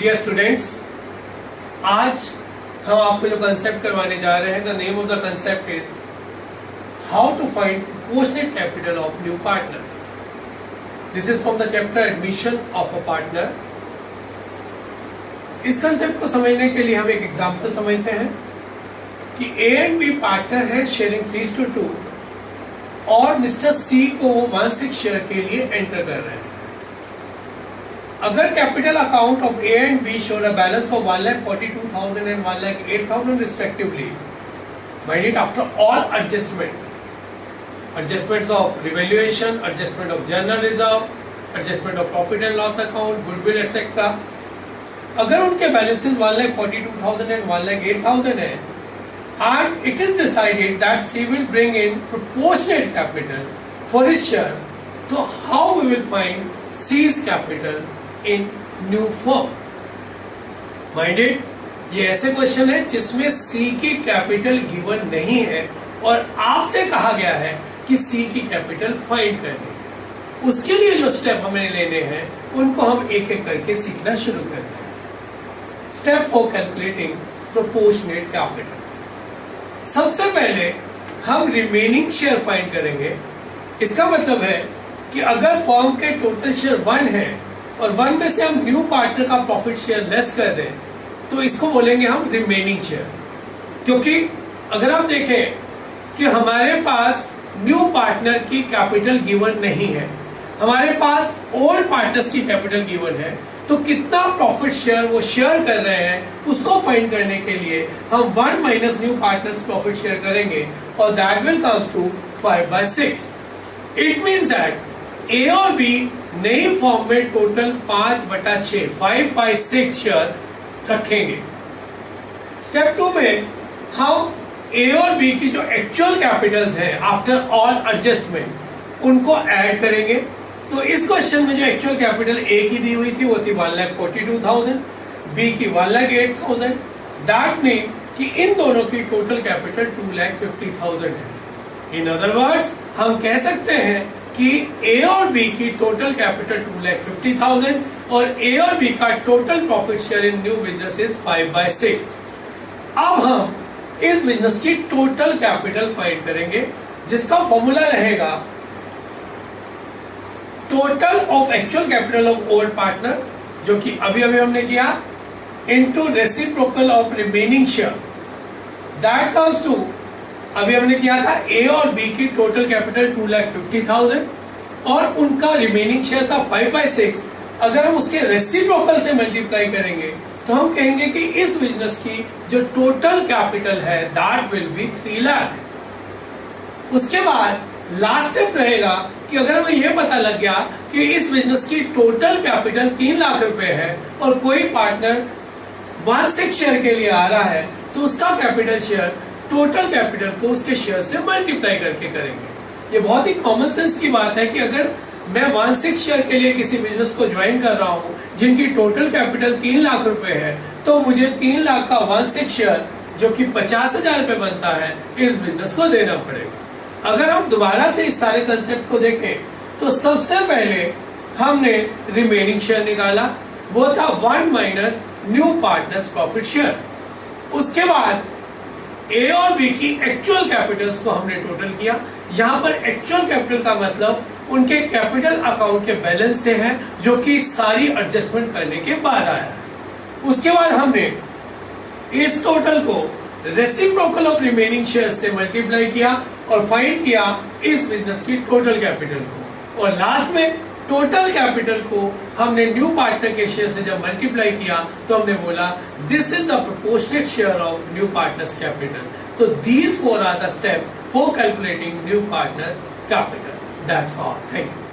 Dear students, आज हम आपको जो कंसेप्ट करवाने जा रहे हैं, the name of the concept is how to find proportionate capital of new partner. This is from the chapter admission of a partner. इस कंसेप्ट को समझने के लिए हम एक एग्जांपल समझते हैं कि ए एंड बी पार्टनर है शेयरिंग 3:2 और मिस्टर सी को वो 1/6 शेयर के लिए एंटर कर रहे हैं. अगर capital account of A and B show a balance of 1,42,000 and 1,08,000 respectively, mind it after all adjustments of revaluation, adjustment of general reserve, adjustment of profit and loss account, goodwill etc. अगर उनके balances 1,42,000 and 1,08,000 है and it is decided that C will bring in proportionate capital for his share, so how we will find C's capital in new firm? Mind it, ये ऐसे question है जिसमें C की capital given नहीं है और आपसे कहा गया है कि C की कैपिटल फाइंड करनी है. उसके लिए जो स्टेप हमें लेने हैं उनको हम एक एक करके सीखना शुरू करते हैं. Step 4, calculating proportionate capital. सबसे पहले हम रिमेनिंग शेयर फाइंड करेंगे. इसका मतलब है कि अगर फर्म के टोटल शेयर 1 है और 1 में से हम न्यू पार्टनर का प्रॉफिट शेयर लेस कर दें तो इसको बोलेंगे हम रिमेनिंग शेयर. क्योंकि अगर आप देखें कि हमारे पास न्यू पार्टनर की कैपिटल गिवन नहीं है, हमारे पास ओल्ड पार्टनर्स की कैपिटल गिवन है, तो कितना प्रॉफिट शेयर वो शेयर कर रहे हैं उसको फाइंड करने के लिए हम 1 minus new partners profit share करेंगे और that will comes to 5/6. It means that A और बी नई फॉर्म में टोटल 5/6 5/6 शेयर रखेंगे. स्टेप 2 में हम ए और बी की जो एक्चुअल कैपिटल्स हैं आफ्टर ऑल एडजस्टमेंट उनको ऐड करेंगे. तो इस क्वेश्चन में जो एक्चुअल कैपिटल ए की दी हुई थी वो थी 1,42,000, बी की 1,08,000. दैट मीन कि इन दोनों की टोटल कैपिटल 2,50,000 है. इन अदर वर्ड्स हम कह सकते हैं कि ए और बी की टोटल कैपिटल 2,50,000 और ए और बी का total profit share in new business is 5/6. अब हम इस बिजनेस की टोटल कैपिटल फाइंड करेंगे जिसका फॉर्मूला रहेगा total of actual capital of old partner, जो कि अभी हमने किया, into reciprocal of remaining share. That comes to, अभी हमने किया था ए और बी की टोटल कैपिटल 2,50,000 और उनका रिमेनिंग शेयर था 5/6. अगर हम उसके रेसिप्रोकल से मल्टीप्लाई करेंगे तो हम कहेंगे कि इस बिजनेस की जो टोटल कैपिटल है दैट विल बी 3 लाख. उसके बाद लास्ट स्टेप रहेगा कि अगर हमें यह पता लग गया कि इस बिजनेस की टोटल कैपिटल 3 लाख रुपए है और कोई पार्टनर 1/6 शेयर के लिए आ रहा है तो उसका कैपिटल शेयर टोटल कैपिटल को उसके शेयर से मल्टीप्लाई करके करेंगे. ये बहुत ही कॉमन सेंस की बात है कि अगर मैं 1/6 शेयर के लिए किसी बिजनेस को ज्वाइन कर रहा हूं जिनकी टोटल कैपिटल 3 लाख रुपए है तो मुझे 3 लाख का 1/6 शेयर जो कि 50,000 रुपए बनता है इस बिजनेस को देना पड़ेगा. अगर हम दोबारा से इस सारे कंसेप्ट को देखें तो सबसे पहले हमने रिमेनिंग शेयर निकाला, वो था 1 minus new partners profit share. उसके बाद ए और बी की एक्चुअल कैपिटल्स को हमने टोटल किया. यहां पर एक्चुअल कैपिटल का मतलब उनके कैपिटल अकाउंट के बैलेंस से है जो कि सारी एडजस्टमेंट करने के बाद आया है. उसके बाद हमने इस टोटल को रेसिप्रोकल ऑफ रिमेनिंग शेयर से मल्टीप्लाई किया और फाइंड किया इस बिजनेस की टोटल कैपिटल को, और लास्ट में टोटल कैपिटल को हमने न्यू पार्टनर के शेयर से जब मल्टीप्लाई किया तो हमने बोला this is the proportionate share of new partners capital. तो these 4 are the steps for calculating new partners capital. That's all. Thank you.